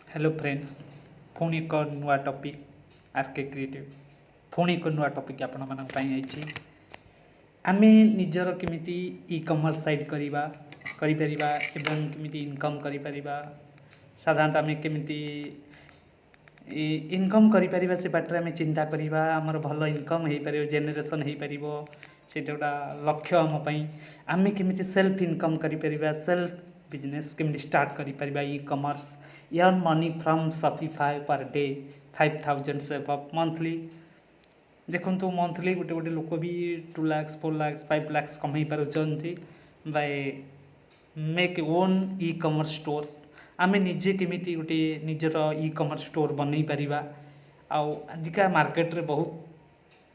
Hello friends, पुणी एक नुआ टॉपिक आरके क्रिएटिव पुणी एक नुआ टॉपिक आपण मानक पई आइछि। आमे निजर केमिति ई कॉमर्स साइट करिबा करि परिबा एवं केमिति इनकम करि परिबा। साधारणतः आमे केमिति इनकम करि परिबा से बाटरे आमे चिंता करिबा। हमर भलो इनकम हेइ परिबो, जेनरेशन हेइ परिबो, सेटा गोटा लक्ष्य हम पई। आमे केमिति सेल्फ इनकम करि परिबा, सेल्फ बिजनेस केमिति स्टार्ट करि परिबा। E commerce earn money from Shopify per day 5000 से अबव मंथली। देखो मंथली गोटे गोटे लोक भी 2 lakhs 4 lakhs 5 lakhs कमाई पारुचंती by make own e commerce stores. आमे निजे केमिति गोटे निजर ई कॉमर्स स्टोर बनै परिबा। आउ आजिका मार्केट रे बहुत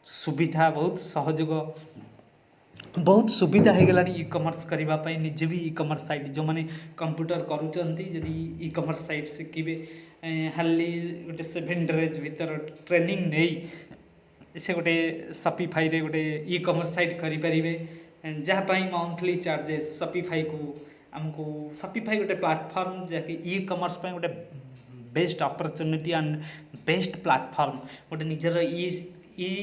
सुविधा, बहुत सहयोग, बहुत सुविधा हो गलानी ई कॉमर्स करने। निजे भी ई कॉमर्स साइट जो मैंने कंप्यूटर करूँगी जदि ई कॉमर्स साइट शिखे हाली गोटे 7 days भीतर ट्रेनिंग नहीं से गोटे शॉपिफाई रे गोटे ई कॉमर्स साइट करें जहाँपाई मंथली चार्जेस शॉपिफाई को आमको शॉपिफाई गोटे प्लेटफॉर्म जहाँकि ई कॉमर्स गोटे best opportunity and best platform गोटे निजर ई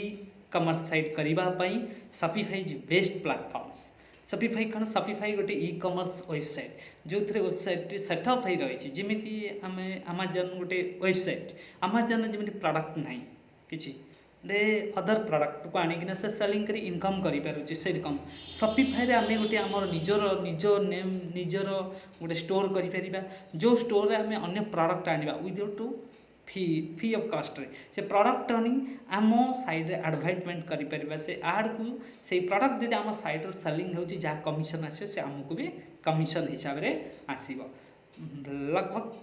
कॉमर्स साइट करने शॉपिफाई बेस्ट प्लेटफॉर्म्स। शॉपिफाई कौन? शॉपिफाई गोटे ई कॉमर्स वेबसाइट जो वेबसाइट सेटअप हो रही जमीती आम अमेजन गोटे वेबसाइट अमेजन जमी प्रोडक्ट ना कि अदर प्रोडक्ट को आनिकिना से सेलिंग करी इनकम करें से कम शॉपिफाई आम गोटे आमर निजर निज नेम निजर गोटे स्टोर कर जो स्टोर आम अन्य प्रोडक्ट आनिबा विदाउट फी ऑफ कॉस्ट रे से प्रोडक्ट आनी आम साइड रे एडवर्टाइजमेंट करि परिबा। से एड को से प्रोडक्ट जदि आम साइड रे सेलिंग होची जहाँ कमिशन आसे से आमको भी कमिशन हिसाब रे आसीबो। लगभग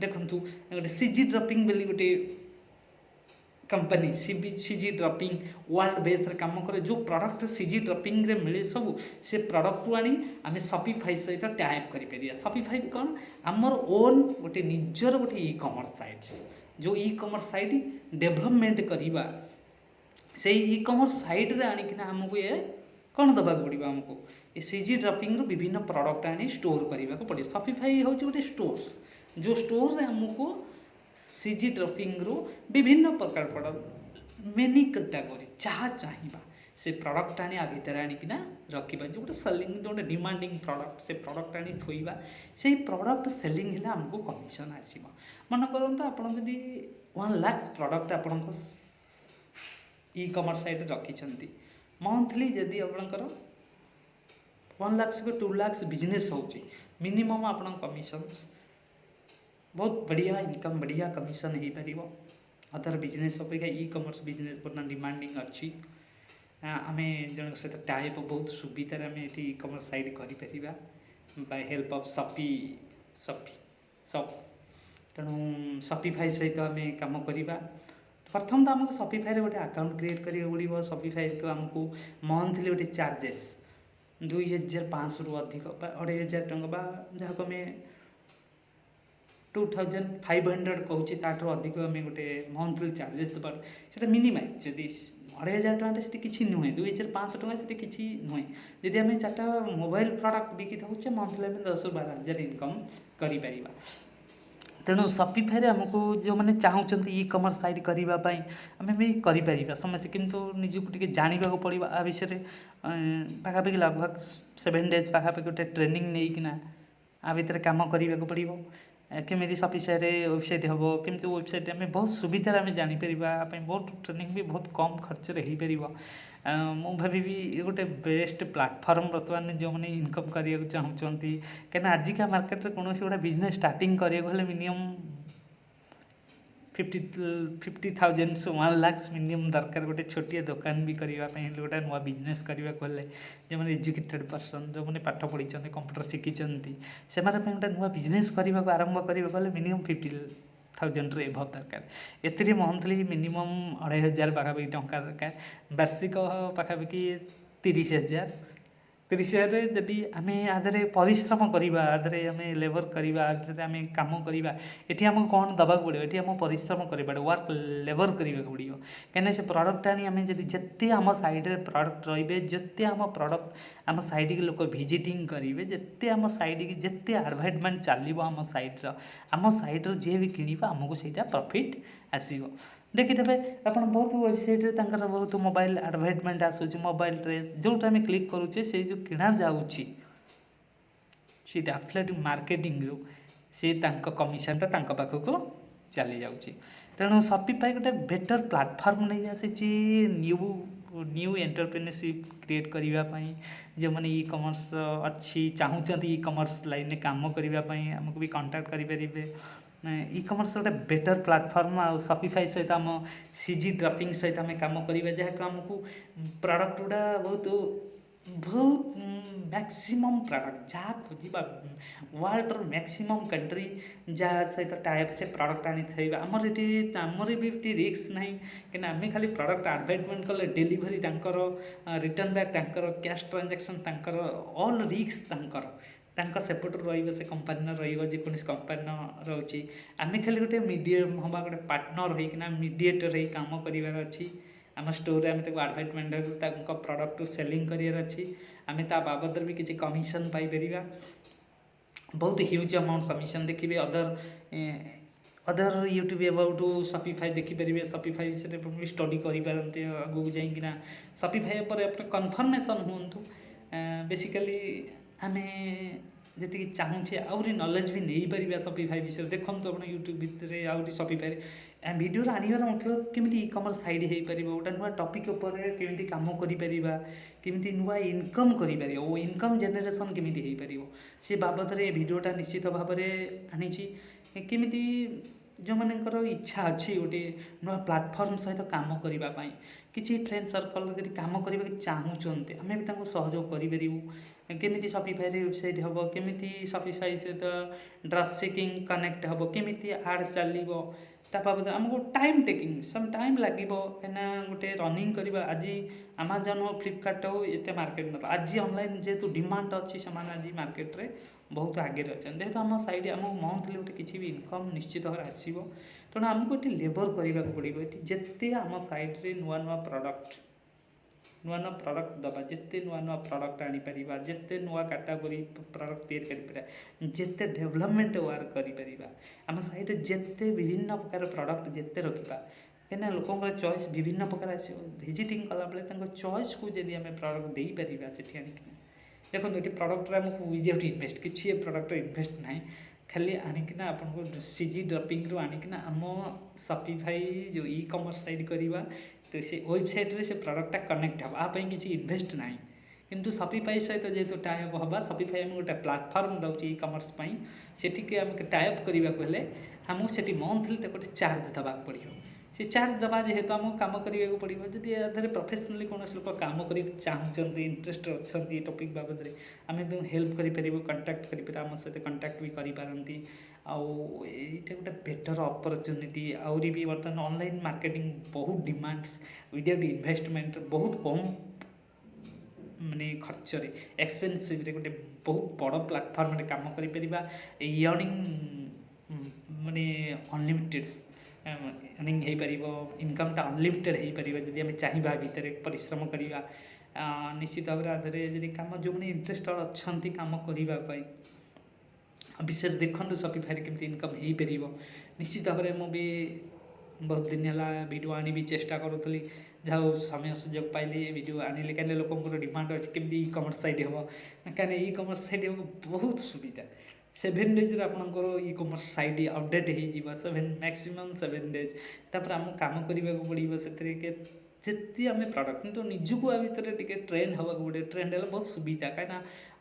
देखंतु गोटे सीजी ड्रॉपिंग बेली गोटे company CG dropping world base रे काम करे। जो प्रोडक्ट सीजी ड्रॉपिंग रे मिले सब से प्रोडक्ट को आनी आम शॉपिफाई सहित टाइप करि परिया। शॉपिफाई कौन? आमर ओन गोटे निजर गोटे ई कॉमर्स साइट्स जो ई कॉमर्स साइट डेवलपमेंट करवा से ई कॉमर्स साइट रे आनिकिना हमको ये कौन दबा पड़ो आमको ये सीजी ड्रॉपिंग विभिन्न प्रोडक्ट आनी स्टोर करने को पड़े। शॉपिफाई हूँ गोटे स्टोर जो स्टोर रे हमको सीजी ड्रॉपिंग रो विभिन्न प्रकार प्रोडक्ट मेनी कैटेगरी जहाँ चाहिए से प्रोडक्ट आनी भितर आनिकिना रखा जो गोटे सेलिंग जो गोटे डिमांडिंग प्रोडक्ट से प्रोडक्ट आनी थोइबा से प्रोडक्ट सेलिंग है आमको कमिशन आसीबो। मन करंतु आपण जदि 1 lakhs प्रोडक्ट आपण ई कॉमर्स साइट रखिछंती मंथली जदि आपणकर 1 lakhs को 2 lakhs बिजनेस होची मिनिमम आपण कमिशंस बहुत बढ़िया इनकम बढ़िया कमिशन हो पार। अदर बिजनेस अपेक्षा ई कॉमर्स बिजनेस बर्तमान डिमांडिंग अच्छी आम जन सहित टाइप बहुत सुविधार आम ये ई कॉमर्स साइट कर बाय हेल्प ऑफ शॉप तेणु शॉपिफाई सहित आम कम करवा। प्रथम तो आमको शॉपिफाई रे गोटे अकाउंट क्रिएट करिया पड़ो। शॉपिफाई तो आमको मंथली गोटे चार्जेस 2500 रु अधिक 2500 टंका जहाँ को आम 2500 कहूँ ताठू अधिक आम गोटे मंथली चार्जेस देवार से मिनिमाइज जदि 2500 टଙ୍କା से किसी नुहे 2500 टଙ୍କା से किसी नुहे। जदि आम 4टा मोबाइल प्रोडक्ट बिकी थाउचे मंथली आम 10-12 इनकम करें। तेणु शॉपिफाई रे हमको जो मैंने चाहूँगी ई कॉमर्स साइट करने आम भी कर समस्ते किंतु निजक टे जानवा पड़ो आ विषय पाखापाखि लगभग 7 days पाखापाखि गोटे ट्रेनिंग नहीं आ भितर काम करने को पड़ो। केमी शॉपिफाई रे वेबसाइट हम केमी वेबसाइट आम बहुत सुविधा आम जापर बहुत ट्रेनिंग भी बहुत कम खर्च हो पार। मु भावी गोटे बेस्ट प्लेटफॉर्म बर्तमान जो मैंने इनकम करने को चाहूँगी कहीं आजिका मार्केट में कौन गोटे बिजनेस स्टार्टिंग करने मिनिमम 50,000 से 1 lakhs मिनिमम दरकार। गोटे छोटिया दुकान भी करने गोटे नुआ बिजनेस करने को जो मैंने एजुकेटेड पर्सन जो मैंने पाठ पढ़ी कंप्यूटर शिखी से गोटे नुआ बिजनेस करने को आरंभ करने मिनिमम 50,000 रू एभव दरकार। एथिरे मंथली मिनिमम 2500 पाखापाखि टंका दरकार। वार्षिक पाखापाखि 30,000 ତିରିଶ ହଜାରରେ ଯଦି ଆମେ ଆଦେହରେ ପରିଶ୍ରମ କରିବା, ଆଦେହରେ ଆମେ ଲେବର କରିବା, ଆଦେହରେ ଆମେ କାମ କରିବା, ଏଠି ଆମକୁ କ'ଣ ଦେବାକୁ ପଡ଼ିବ? ଏଠି ଆମକୁ ପରିଶ୍ରମ କରିବାକୁ ୱାର୍କ ଲେବର କରିବାକୁ ପଡ଼ିବ। କାହିଁକିନା ସେ ପ୍ରଡ଼କ୍ଟ ଆଣି ଆମେ ଯଦି ଯେତେ ଆମ ସାଇଡ଼ରେ ପ୍ରଡ଼କ୍ଟ ରହିବେ, ଯେତେ ଆମ ପ୍ରଡ଼କ୍ଟ ଆମ ସାଇଡ଼କି ଲୋକ ଭିଜିଟିଂ କରିବେ, ଯେତେ ଆମ ସାଇଡ଼କି ଯେତେ ଆଡ଼ଭାର୍ଟାଇଜମେଣ୍ଟ ଚାଲିବ ଆମ ସାଇଟ୍ର, ଆମ ସାଇଟ୍ର ଯିଏ ବି କିଣିବ ଆମକୁ ସେଇଟା ପ୍ରଫିଟ୍ ଆସିବ। ଦେଖିଦେବେ ଆପଣ ବହୁତ ୱେବସାଇଟ୍ରେ ତାଙ୍କର ବହୁତ ମୋବାଇଲ ଆଡ଼ଭାର୍ଟାଇଜମେଣ୍ଟ ଆସୁଛି, ମୋବାଇଲ ଡ୍ରେସ୍ ଯେଉଁଟା ଆମେ କ୍ଲିକ୍ କରୁଛେ ସେଇ ଯେଉଁ କିଣା ଯାଉଛି ସେଇଟା ଆଫିଲିଏଟ୍ ମାର୍କେଟିଂରୁ ସେ ତାଙ୍କ କମିଶନଟା ତାଙ୍କ ପାଖକୁ ଚାଲି ଯାଉଛି। ତେଣୁ ସପିଫାଇ ଗୋଟେ ବେଟର୍ ପ୍ଲାଟଫର୍ମ ନେଇ ଆସିଛି ନ୍ୟୁ ଏଣ୍ଟରପ୍ରେନରସିପ୍ କ୍ରିଏଟ୍ କରିବା ପାଇଁ। ଯେଉଁମାନେ ଇ କମର୍ସ ଅଛି ଚାହୁଁଛନ୍ତି ଇ କମର୍ସ ଲାଇନ୍ରେ କାମ କରିବା ପାଇଁ ଆମକୁ ବି କଣ୍ଟାକ୍ଟ କରିପାରିବେ। ଇ କମର୍ସ ଗୋଟେ ବେଟର୍ ପ୍ଲାଟଫର୍ମ। ଆଉ ସପିଫାଇ ସହିତ ଆମ ସିଜି ଡ୍ରପିଂ ସହିତ ଆମେ କାମ କରିବା, ଯାହାକୁ ଆମକୁ ପ୍ରଡ଼କ୍ଟ ଗୁଡ଼ା ବହୁତ ମ୍ୟାକ୍ସିମମ୍ ପ୍ରଡ଼କ୍ଟ ଯାହା ଖୋଜିବା ୱାର୍ଲଡର ମ୍ୟାକ୍ସିମମ୍ କଣ୍ଟ୍ରି ଯାହା ସହିତ ଟାଇପ୍ ସେ ପ୍ରଡ଼କ୍ଟ ଆଣିଥିବା। ଆମର ବି ଏଠି ରିସ୍କ ନାହିଁ, କାହିଁକିନା ଆମେ ଖାଲି ପ୍ରଡ଼କ୍ଟ ଆଡ଼ଭାର୍ଟାଇଜମେଣ୍ଟ କଲେ ଡେଲିଭରି ତାଙ୍କର, ରିଟର୍ନ ବ୍ୟାକ୍ ତାଙ୍କର, କ୍ୟାସ୍ ଟ୍ରାଞ୍ଜାକ୍ସନ୍ ତାଙ୍କର, ଅଲ୍ ରିସ୍କ ତାଙ୍କ ସେପଟରୁ ରହିବ, ସେ କମ୍ପାନୀର ରହିବ, ଯେକୌଣସି କମ୍ପାନୀର ରହୁଛି। ଆମେ ଖାଲି ଗୋଟେ ମିଡ଼ିଏମ୍ ହେବା, ଗୋଟେ ପାର୍ଟନର ହେଇକିନା ମିଡ଼ିଏଟର ହେଇ କାମ କରିବାର ଅଛି। ଆମ ଷ୍ଟୋରରେ ଆମେ ତାକୁ ଆଡ଼ଭାର୍ଟାଇଜମେଣ୍ଟ ତାଙ୍କ ପ୍ରଡ଼କ୍ଟକୁ ସେଲିଂ କରିବାର ଅଛି। ଆମେ ତା ବାବଦରେ ବି କିଛି କମିଶନ୍ ପାଇପାରିବା, ବହୁତ ହ୍ୟୁଜ୍ ଆମାଉଣ୍ଟ କମିଶନ୍ ଦେଖିବେ। ଅଦର ୟୁଟ୍ୟୁବ୍ ଏବାଉଟ୍ ସପିଫାଇ ଦେଖିପାରିବେ। ସପିଫାଇ ବିଷୟରେ ବି ଷ୍ଟଡ଼ି କରିପାରନ୍ତି ଆଗକୁ ଯାଇକିନା। ସପିଫାଇ ଉପରେ ଆପଣ କନଫର୍ମେସନ୍ ହୁଅନ୍ତୁ। ବେସିକାଲି ଆମେ ଯେତିକି ଚାହୁଁଛେ ଆହୁରି ନଲେଜ୍ ବି ନେଇପାରିବା ସପିଫାଇ ବିଷୟରେ। ଦେଖନ୍ତୁ ଆପଣ ୟୁଟ୍ୟୁବ୍ ଭିତରେ ଆହୁରି ସପିଫାଇ ଭିଡ଼ିଓରେ ଆଣିବାର ମୁଖ୍ୟ କେମିତି ଇ କମର୍ସ ସାଇଟ୍ ହେଇପାରିବ, ଗୋଟେ ନୂଆ ଟପିକ୍ ଉପରେ କେମିତି କାମ କରିପାରିବା, କେମିତି ନୂଆ ଇନକମ୍ କରିପାରିବ ଓ ଇନକମ୍ ଜେନେରେସନ୍ କେମିତି ହେଇପାରିବ, ସେ ବାବଦରେ ଏ ଭିଡ଼ିଓଟା ନିଶ୍ଚିତ ଭାବରେ ଆଣିଛି। କେମିତି ଯେଉଁମାନଙ୍କର ଇଚ୍ଛା ଅଛି ଗୋଟେ ନୂଆ ପ୍ଲାଟଫର୍ମ ସହିତ କାମ କରିବା ପାଇଁ, କିଛି ଫ୍ରେଣ୍ଡ ସର୍କଲ୍ ଯଦି କାମ କରିବାକୁ ଚାହୁଁଛନ୍ତି ଆମେ ବି ତାଙ୍କୁ ସହଯୋଗ କରିପାରିବୁ। କେମିତି ସପିଫାଇରେ ୱେବସାଇଟ୍ ହେବ, କେମିତି ସପିଫାଇ ସହିତ ଡ୍ରପ୍ ଶିପିଂ କନେକ୍ଟ ହେବ, କେମିତି ଆଡ଼୍ ଚାଲିବ, ତା ବାବଦରେ ଆମକୁ ଟାଇମ୍ ଟେକିଂ ସମ୍ ଟାଇମ୍ ଲାଗିବ। କାହିଁକିନା ଗୋଟେ ରନିଂ କରିବା, ଆଜି ଆମାଜନ୍ ହଉ ଫ୍ଲିପକାର୍ଟ ହଉ ଏତେ ମାର୍କେଟ୍ ନଥିଲା, ଆଜି ଅନଲାଇନ୍ ଯେହେତୁ ଡିମାଣ୍ଡ ଅଛି ସେମାନେ ଆଜି ମାର୍କେଟରେ ବହୁତ ଆଗରେ ଅଛନ୍ତି। ଯେହେତୁ ଆମ ସାଇଡ଼୍ ଆମକୁ ମନ୍ଥଲି ଗୋଟେ କିଛି ବି ଇନକମ୍ ନିଶ୍ଚିତ ଭାବରେ ଆସିବ। ତେଣୁ ଆମକୁ ଏଠି ଲେବର କରିବାକୁ ପଡ଼ିବ। ଏଠି ଯେତେ ଆମ ସାଇଡ଼୍ରେ ନୂଆ ନୂଆ ପ୍ରଡ଼କ୍ଟ ଦେବା, ଯେତେ ନୂଆ ପ୍ରଡ଼କ୍ଟ ଆଣିପାରିବା, ଯେତେ ନୂଆ କାଟାଗୋରୀ ପ୍ରଡ଼କ୍ଟ ତିଆରି କରିପାରିବା, ଯେତେ ଡେଭଲପମେଣ୍ଟ ୱାର୍କ କରିପାରିବା, ଆମ ସାଇଡ଼୍ରେ ଯେତେ ବିଭିନ୍ନ ପ୍ରକାର ପ୍ରଡ଼କ୍ଟ ଯେତେ ରଖିବା, କାହିଁକିନା ଲୋକଙ୍କର ଚଏସ୍ ବିଭିନ୍ନ ପ୍ରକାର ଆସିବ। ଭିଜିଟିଂ କଲାବେଳେ ତାଙ୍କ ଚଏସ୍କୁ ଯଦି ଆମେ ପ୍ରଡ଼କ୍ଟ ଦେଇପାରିବା ସେଠି ଆଣିକିନା, ଦେଖନ୍ତୁ ଏଠି ପ୍ରଡ଼କ୍ଟରେ ଆମକୁ ୱିଦାଉଟ୍ ଇନଭେଷ୍ଟ, କିଛି ଏ ପ୍ରଡ଼କ୍ଟର ଇନଭେଷ୍ଟ ନାହିଁ, ଖାଲି ଆଣିକିନା ଆପଣଙ୍କୁ ସିଜି ଡ୍ରପିଂରୁ ଆଣିକିନା ଆମ ସପିଫାଇ ଯେଉଁ ଇ କମର୍ସ ସାଇଟ୍ କରିବା, ତ ସେ ୱେବସାଇଟ୍ରେ ସେ ପ୍ରଡ଼କ୍ଟଟା କନେକ୍ଟ ହେବ, ଆ ପାଇଁ କିଛି ଇନଭେଷ୍ଟ ନାହିଁ। କିନ୍ତୁ ସପିଫାଇ ସହିତ ଯେହେତୁ ଟାଇପ୍ ହେବା, ସପିଫାଇ ଆମକୁ ଗୋଟେ ପ୍ଲାଟଫର୍ମ ଦେଉଛି ଇ କମର୍ସ ପାଇଁ, ସେଠିକି ଆମକୁ ଟାଇପ୍ କରିବାକୁ ହେଲେ ଆମକୁ ସେଠି ମନ୍ଥଲି ତାକୁ ଗୋଟେ ଚାର୍ଜ ଦେବାକୁ ପଡ଼ିବ। ସେ ଚାର୍ଜ ଦେବା ଯେହେତୁ ଆମକୁ କାମ କରିବାକୁ ପଡ଼ିବ। ଯଦି ୟା ଦେହରେ ପ୍ରଫେସନାଲି କୌଣସି ଲୋକ କାମ କରିବାକୁ ଚାହୁଁଛନ୍ତି, ଇଣ୍ଟରେଷ୍ଟେଡ଼ ଅଛନ୍ତି ଏ ଟପିକ୍ ବାବଦରେ, ଆମେ ତାଙ୍କୁ ହେଲ୍ପ କରିପାରିବୁ, କଣ୍ଟାକ୍ଟ କରିପାରିବୁ, ଆମ ସହିତ କଣ୍ଟାକ୍ଟ ବି କରିପାରନ୍ତି। ଆଉ ଏଇଟା ଗୋଟେ ବେଟର୍ ଅପରଚ୍ୟୁନିଟି। ଆହୁରି ବି ବର୍ତ୍ତମାନ ଅନଲାଇନ୍ ମାର୍କେଟିଂ ବହୁତ ଡିମାଣ୍ଡସ୍, ୱିଦାଉଟ୍ ଇନଭେଷ୍ଟମେଣ୍ଟ, ବହୁତ କମ୍ ଖର୍ଚ୍ଚରେ, ଏକ୍ସପେନ୍ସିଭ୍ରେ ଗୋଟେ ବହୁତ ବଡ଼ ପ୍ଲାଟଫର୍ମରେ କାମ କରିପାରିବା। ୟର୍ନିଂ ଅନଲିମିଟେଡ୍ अर्निंग ହେଇପାରିବ, ଇନକମ୍ଟା ଅନଲିମିଟେଡ୍ ହେଇପାରିବ ଯଦି ଆମେ ଚାହିଁବା ଭିତରେ ପରିଶ୍ରମ କରିବା। ନିଶ୍ଚିତ ଭାବରେ ଆଧରେ ଯଦି କାମ ଯେଉଁମାନେ ଇଣ୍ଟରେଷ୍ଟେଡ଼ ଅଛନ୍ତି କାମ କରିବା ପାଇଁ ବିଶେଷ ଦେଖନ୍ତୁ ସପିଫାଇରେ କେମିତି ଇନକମ୍ ହେଇପାରିବ। ନିଶ୍ଚିତ ଭାବରେ ମୁଁ ବି ବହୁତ ଦିନ ହେଲା ଭିଡ଼ିଓ ଆଣିବି ଚେଷ୍ଟା କରୁଥିଲି, ଯାହା ହଉ ସମୟ ସୁଯୋଗ ପାଇଲି ଭିଡ଼ିଓ ଆଣିଲି। କାହିଁକିନା ଲୋକଙ୍କର ଡିମାଣ୍ଡ ଅଛି କେମିତି ଇ କମର୍ସ ସାଇଟ୍ ହେବ, କାହିଁକିନା ଇ କମର୍ସ ସାଇଟ୍ ହେବାକୁ ବହୁତ ସୁବିଧା। 7 ଡେଜ୍ରେ ଆପଣଙ୍କର ଇ କମର୍ସ ସାଇଟ୍ ଅପଡ଼େଟ୍ ହେଇଯିବ, ମ୍ୟାକ୍ସିମମ୍ 7 ଡେଜ୍। ତାପରେ ଆମକୁ କାମ କରିବାକୁ ପଡ଼ିବ ସେଥିରେ ଯେତେ ଆମେ ପ୍ରଡ଼କ୍ଟ, କିନ୍ତୁ ନିଜକୁ ଆ ଭିତରେ ଟିକେ ଟ୍ରେଣ୍ଡ ହେବାକୁ ପଡ଼ିବ। ଟ୍ରେଣ୍ଡ ହେଲେ ବହୁତ ସୁବିଧା, କାହିଁକିନା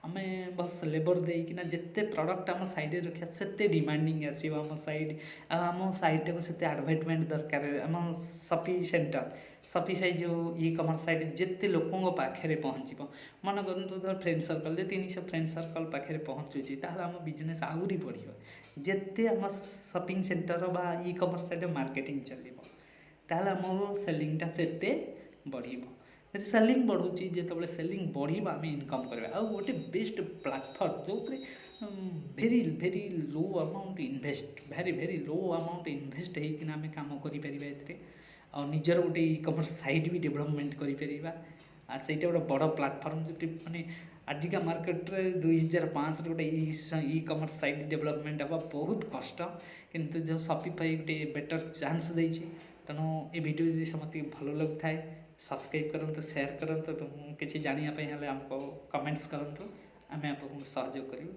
ଆମେ ବହୁତ ଲେବର ଦେଇକିନା ଯେତେ ପ୍ରଡ଼କ୍ଟ ଆମ ସାଇଡ଼୍ରେ ରଖିବା ସେତେ ଡିମାଣ୍ଡିଂ ଆସିବ ଆମ ସାଇଡ଼୍। ଆଉ ଆମ ସାଇଟ୍ଟାକୁ ସେତେ ଆଡ଼ଭାର୍ଟାଇଜମେଣ୍ଟ ଦରକାର। ଆମ ସପିଫାଇ ଯେଉଁ ଇ କମର୍ସ ସାଇଟ୍ ଯେତେ ଲୋକଙ୍କ ପାଖରେ ପହଞ୍ଚିବ, ମନେ କରନ୍ତୁ ଧର ଫ୍ରେଣ୍ଡ ସର୍କଲ୍ ଯେ 300 ଫ୍ରେଣ୍ଡ ସର୍କଲ୍ ପାଖରେ ପହଞ୍ଚୁଛି, ତାହେଲେ ଆମ ବିଜନେସ୍ ଆହୁରି ବଢ଼ିବ। ଯେତେ ଆମ ସପିଂ ସେଣ୍ଟର ବା ଇ କମର୍ସ ସାଇଟ୍ରେ ମାର୍କେଟିଂ ଚାଲିବ, ତାହେଲେ ଆମର ସେଲିଂଟା ସେତେ ବଢ଼ିବ। सेलिंग बढ़ुची जो सेलिंग बढ़िबा आम इनकम करवा आ गोटे बेस्ट प्लाटफर्म जो भेरी भेरी लो अमाउंट इनभेस्ट भेरी लो अमाउंट इनभेस्ट होकिना आम कम कर निजर गोटे इ कमर्स साइट भी डेभलपमेंट कर ସେଇଟା ଗୋଟେ ବଡ଼ ପ୍ଲାଟଫର୍ମ ଯେଉଁଠି ମାନେ ଆଜିକା ମାର୍କେଟରେ 2005 गोटे इ कमर्स साइट डेभलपमेंट हेबा बहुत कष्ट किंतु जो शॉपिफाई गोटे बेटर चांस देछि तेणु ये वीडियो यदि समस्त भल लगी थाए सब्सक्राइब करंतु शेयर करंतु किसी जानिया हेले हमको कमेंट्स करंतु आमे आपको सहयोग करू।